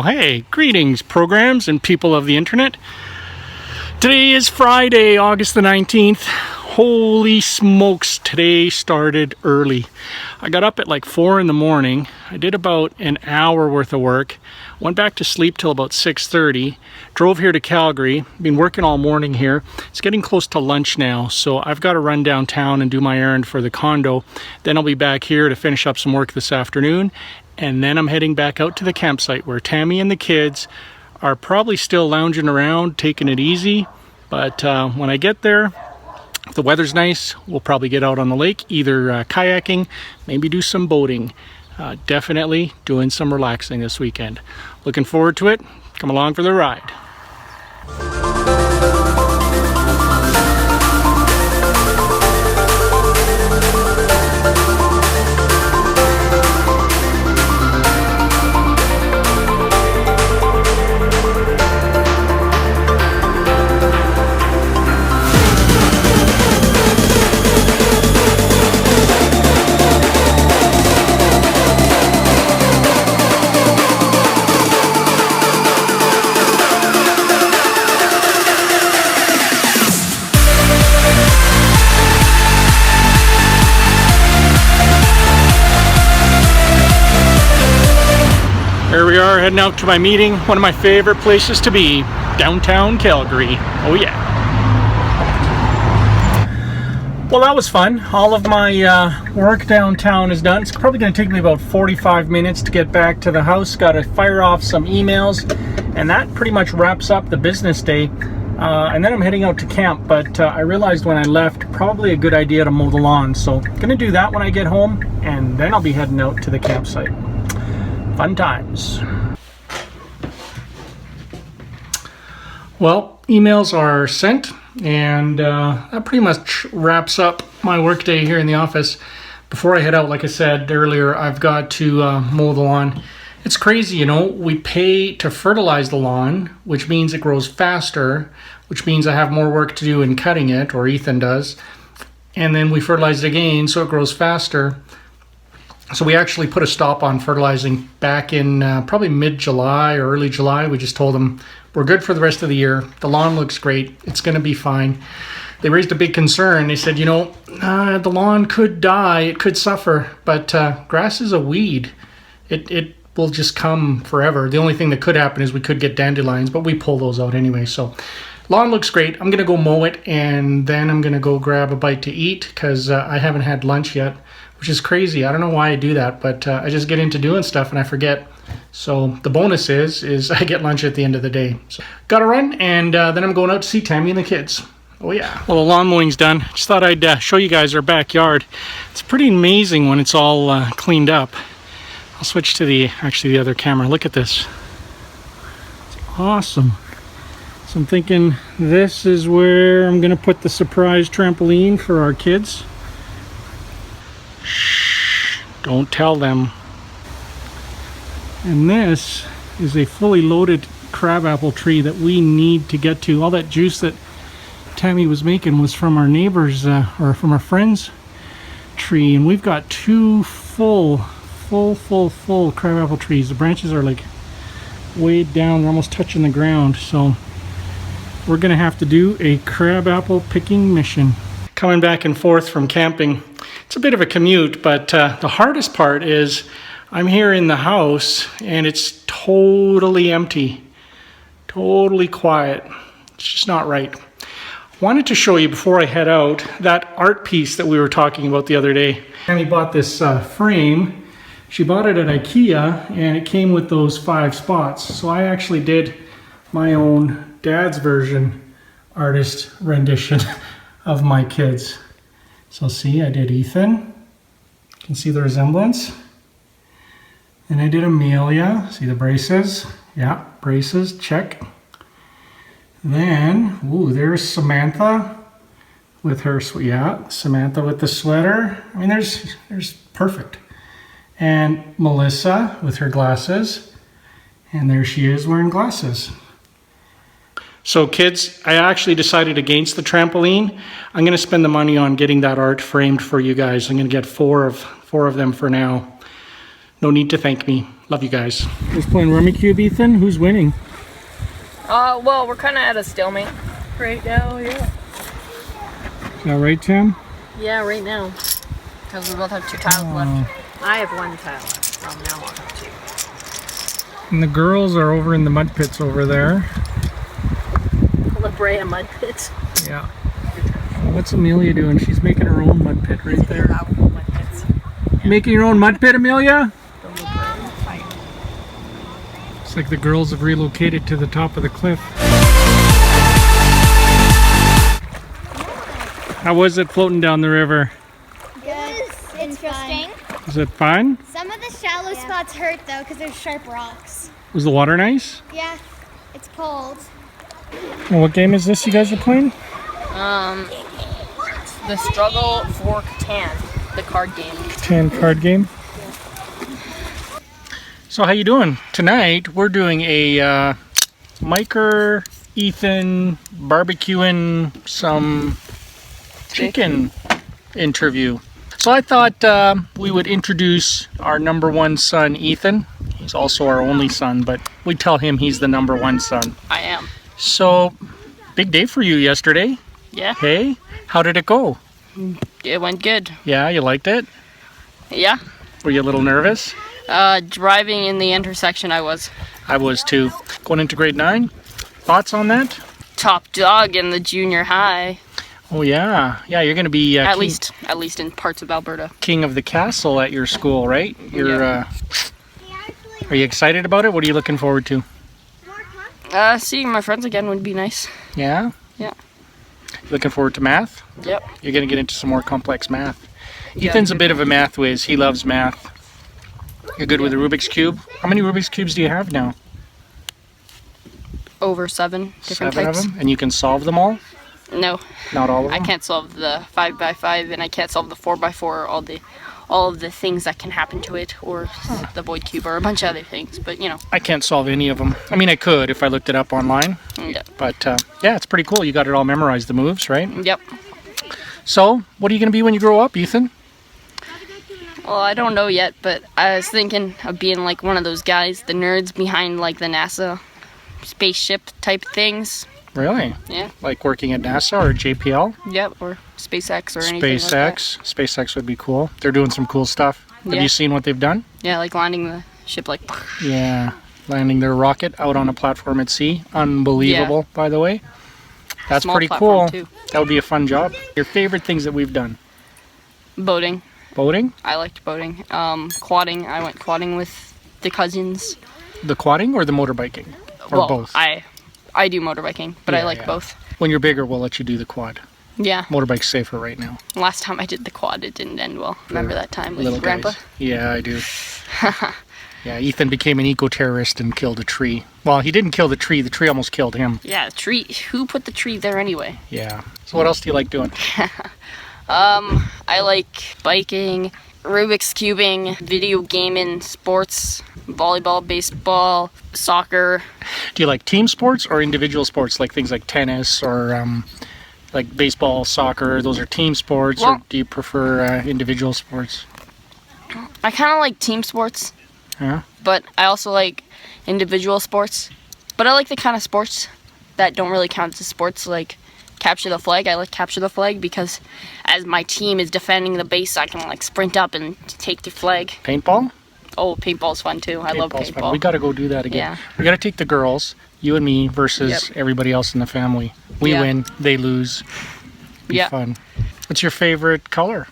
hey, greetings programs and people of the internet. Today is Friday, August the 19th. Holy smokes, today started early. I got up at like 4 in the morning. I did about an hour worth of work. Went back to sleep till about 6:30. Drove here to Calgary. Been working all morning here. It's getting close to lunch now, so I've got to run downtown and do my errand for the condo. Then I'll be back here to finish up some work this afternoon. And then I'm heading back out to the campsite where Tammy and the kids are probably still lounging around, taking it easy. But when I get there, if the weather's nice, we'll probably get out on the lake, either kayaking, maybe do some boating. Definitely doing some relaxing this weekend. Looking forward to it. Come along for the ride. Here we are heading out to my meeting, one of my favorite places to be, downtown Calgary. Oh yeah. Well, that was fun. All of my work downtown is done. It's probably going to take me about 45 minutes to get back to the house. Got to fire off some emails, and that pretty much wraps up the business day. And then I'm heading out to camp, but I realized when I left, probably a good idea to mow the lawn. So I'm going to do that when I get home, and then I'll be heading out to the campsite. Fun times. Well, emails are sent, and that pretty much wraps up my workday here in the office. Before I head out, like I said earlier, I've got to mow the lawn. It's crazy, you know, we pay to fertilize the lawn, which means it grows faster, which means I have more work to do in cutting it, or Ethan does, and then we fertilize it again so it grows faster. So we actually put a stop on fertilizing back in probably mid-July or early July. We just told them we're good for the rest of the year. The lawn looks great. It's going to be fine. They raised a big concern. They said, you know, the lawn could die. It could suffer. But grass is a weed. It will just come forever. The only thing that could happen is we could get dandelions, but we pull those out anyway. So lawn looks great. I'm going to go mow it, and then I'm going to go grab a bite to eat because I haven't had lunch yet, which is crazy. I don't know why I do that, but I just get into doing stuff and I forget. So the bonus is I get lunch at the end of the day. So gotta run, and then I'm going out to see Tammy and the kids. Oh yeah. Well, the lawn mowing's done. Just thought I'd show you guys our backyard. It's pretty amazing when it's all cleaned up. I'll switch to the other camera. Look at this. It's awesome. So I'm thinking this is where I'm gonna put the surprise trampoline for our kids. Shh, don't tell them. And this is a fully loaded crabapple tree that we need to get to. All that juice that Tammy was making was from our neighbor's or from our friend's tree, and we've got two full crabapple trees. The branches are like way down, they're almost touching the ground, so we're gonna have to do a crabapple picking mission. Coming back and forth from camping, it's a bit of a commute, but the hardest part is I'm here in the house and it's totally empty, totally quiet. It's just not right. I wanted to show you before I head out that art piece that we were talking about the other day. Tammy bought this frame. She bought it at IKEA, and it came with those 5 spots. So I actually did my own dad's version artist rendition of my kids. So see, I did Ethan. You can see the resemblance. And I did Amelia. See the braces? Yeah, braces, check. Then, ooh, there's Samantha with her, yeah, Samantha with the sweater. I mean, there's perfect. And Melissa with her glasses. And there she is wearing glasses. So kids, I actually decided against the trampoline. I'm going to spend the money on getting that art framed for you guys. I'm going to get four of them for now. No need to thank me. Love you guys. Who's playing Rummikub, Ethan? Who's winning? Well, we're kind of at a stalemate right now, yeah. Is that right, Tim? Yeah, right now. Because we both have 2 tiles left. I have 1 tile left, so now I'll have 2. And the girls are over in the mud pits over there. La Brea mud pit. Yeah. What's Amelia doing? She's making her own mud pit right there. Mud pits. Making your own mud pit, Amelia? It's like the girls have relocated to the top of the cliff. How was it floating down the river? It's interesting. Was it fun? Some of the shallow spots hurt though because there's sharp rocks. Was the water nice? Yeah, it's cold. And what game is this you guys are playing? The Struggle for Catan, the card game. Catan card game. So how you doing? Tonight we're doing a Miker, Ethan barbecuing some chicken interview. So I thought we would introduce our number 1 son, Ethan. He's also our only son, but we tell him he's the number 1 son. I am. So, big day for you yesterday. Yeah. Hey, how did it go? It went good. Yeah, you liked it? Yeah. Were you a little nervous? Driving in the intersection I was. I was too. Going into grade 9? Thoughts on that? Top dog in the junior high. Oh yeah. Yeah, you're going to be at least in parts of Alberta. King of the castle at your school, right? You're are you excited about it? What are you looking forward to? Seeing my friends again would be nice. Yeah? Yeah. Looking forward to math? Yep. You're going to get into some more complex math. Ethan's a bit of a math whiz. He loves math. You're good with the Rubik's Cube? How many Rubik's Cubes do you have now? Over 7 different 7 types. of them? And you can solve them all? No. Not all of them? I can't solve the 5x5 and I can't solve the 4x4 or all of the things that can happen to it, or the void cube or a bunch of other things, but you know. I can't solve any of them. I mean, I could if I looked it up online. Yeah. But yeah, it's pretty cool. You got it all memorized, the moves, right? Yep. So, what are you going to be when you grow up, Ethan? Well, I don't know yet, but I was thinking of being like one of those guys, the nerds behind like the NASA spaceship type things. Really? Yeah. Like working at NASA or JPL? Yep, or SpaceX or anything like that. SpaceX would be cool. They're doing some cool stuff. Have Yeah. you seen what they've done? Yeah, like landing the ship like... Yeah. Landing their rocket out on a platform at sea. Unbelievable, by the way. That's Small pretty platform, cool. too. That would be a fun job. Your favorite things that we've done? Boating. Boating? I liked boating. Quadding. I went quadding with the cousins. The quadding or the motorbiking? Or both? I do motorbiking, but I Yeah, like yeah. both. When you're bigger, we'll let you do the quad. Yeah. Motorbike's safer right now. Last time I did the quad, it didn't end well. Remember that time with Little Grandpa? guys. Yeah, I do. Yeah, Ethan became an eco-terrorist and killed a tree. Well, he didn't kill the tree almost killed him. Yeah, the tree. Who put the tree there anyway? Yeah. So what else do you like doing? I like biking, Rubik's cubing, video gaming, sports, volleyball, baseball, soccer. Do you like team sports or individual sports, like things like tennis or like baseball, soccer? Those are team sports, or Well, do you prefer individual sports? I kind of like team sports, Yeah. but I also like individual sports. But I like the kind of sports that don't really count as sports, like capture the flag. I like capture the flag because as my team is defending the base, I can like sprint up and take the flag. Paintball? Oh, paintball's fun too. I love Paintball's fun. paintball. We got to go do that again. Yeah. We got to take the girls, you and me, versus everybody else in the family. We Yeah. win, they lose. Be Yeah. fun. What's your favorite color?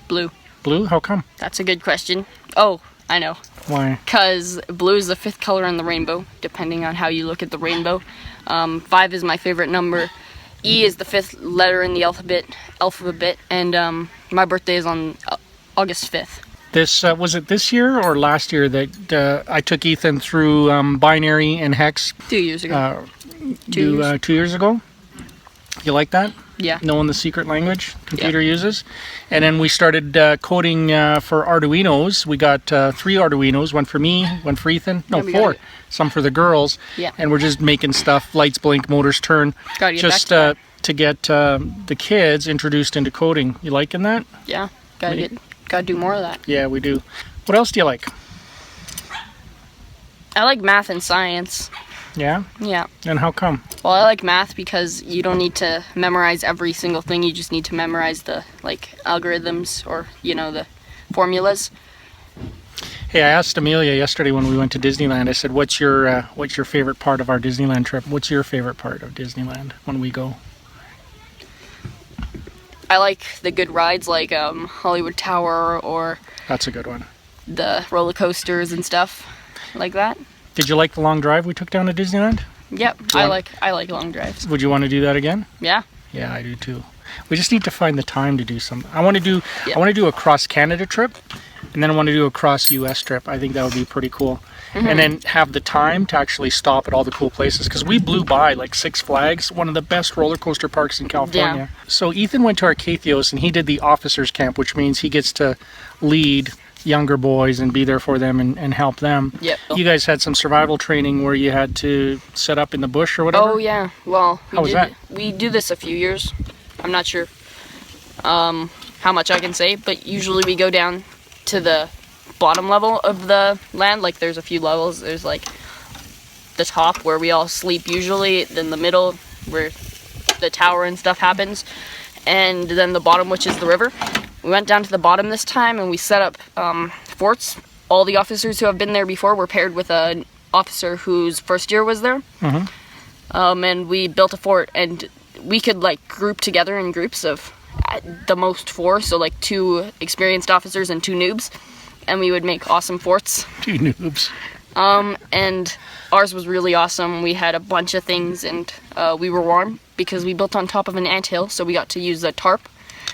Blue. Blue? How come? That's a good question. Oh, I know. Why? Because blue is the 5th color in the rainbow, depending on how you look at the rainbow. 5 is my favorite number. E is the 5th letter in the alphabet, and my birthday is on August 5th. This was it this year or last year that I took Ethan through binary and hex 2 years ago. 2 years. 2 years ago? You like that? Yeah. Knowing the secret language computer uses. And then we started coding for Arduinos. We got 3 Arduinos, one for me, one for Ethan. No, Yeah, we got 4. it. Some for the girls. Yeah. And we're just making stuff, lights blink, motors turn. Gotta get just back to get the kids introduced into coding. You liking that? Yeah. Gotta do more of that. Yeah, we do. What else do you like? I like math and science. Yeah? Yeah. And how come? Well, I like math because you don't need to memorize every single thing. You just need to memorize the algorithms or the formulas. Hey, I asked Amelia yesterday when we went to Disneyland. I said, "What's your favorite part of our Disneyland trip? What's your favorite part of Disneyland when we go?" I like the good rides like Hollywood Tower or That's a good one. the roller coasters and stuff like that. Did you like the long drive we took down to Disneyland? Yep, I like long drives. Would you want to do that again? Yeah. Yeah, I do too. We just need to find the time to do some. I want to do a cross Canada trip, and then I want to do a cross US trip. I think that would be pretty cool. And then have the time to actually stop at all the cool places, because we blew by like Six Flags, one of the best roller coaster parks in California. Yeah. So Ethan went to Arcatheos and he did the officers camp, which means he gets to lead younger boys and be there for them and help them. Yep. You guys had some survival training where you had to set up in the bush or whatever? Oh yeah. Well, how was that? We do this a few years. I'm not sure how much I can say, but usually we go down to the bottom level of the land. Like there's a few levels. There's like the top where we all sleep usually, then the middle where the tower and stuff happens, and then the bottom, which is the river. We went down to the bottom this time and we set up forts. All the officers who have been there before were paired with an officer whose first year was there. And we built a fort, and we could like group together in groups of at the most 4, so like 2 experienced officers and 2 noobs, and we would make awesome forts. 2 noobs. And ours was really awesome. We had a bunch of things, and we were warm because we built on top of an anthill, so we got to use a tarp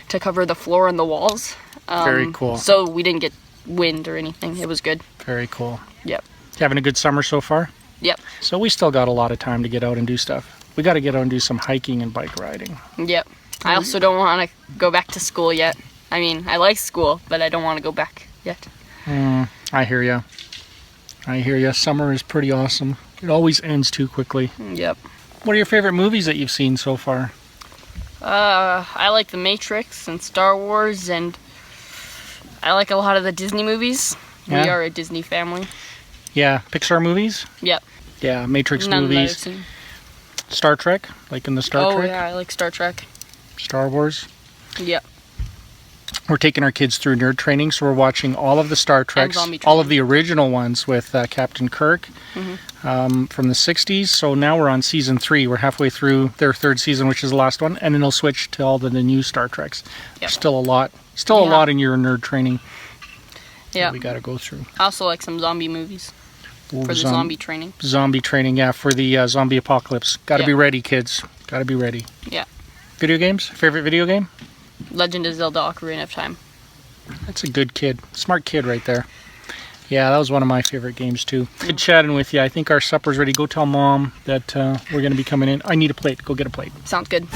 to cover the floor and the walls. Very cool. So we didn't get wind or anything. It was good. Very cool. Yep. Having a good summer so far? Yep. So we still got a lot of time to get out and do stuff. We got to get out and do some hiking and bike riding. Yep. I also don't want to go back to school yet. I mean, I like school, but I don't want to go back yet. I hear ya. I hear ya. Summer is pretty awesome. It always ends too quickly. Yep. What are your favorite movies that you've seen so far? I like The Matrix and Star Wars, and I like a lot of the Disney movies. Yeah. We are a Disney family. Yeah, Pixar movies? Yep. Yeah, Matrix None movies. that I've seen. Star Trek? Like in the Star Trek? Oh yeah, I like Star Trek. Star Wars? Yep. We're taking our kids through nerd training, so we're watching all of the Star Treks, all of the original ones with Captain Kirk from the 60s. So now we're on season 3. We're halfway through their 3rd season, which is the last one, and then they'll switch to all the new Star Treks. Yep. Still a lot in your nerd training. Yeah. We got to go through. I also like some zombie movies for the zombie training. Zombie training, yeah, for the zombie apocalypse. Got to be ready, kids. Got to be ready. Yeah. Video games? Favorite video game? Legend of Zelda: Ocarina of Time. That's a good kid. Smart kid right there. Yeah, that was one of my favorite games too. Good chatting with you. I think our supper's ready. Go tell Mom that we're going to be coming in. I need a plate. Go get a plate. Sounds good.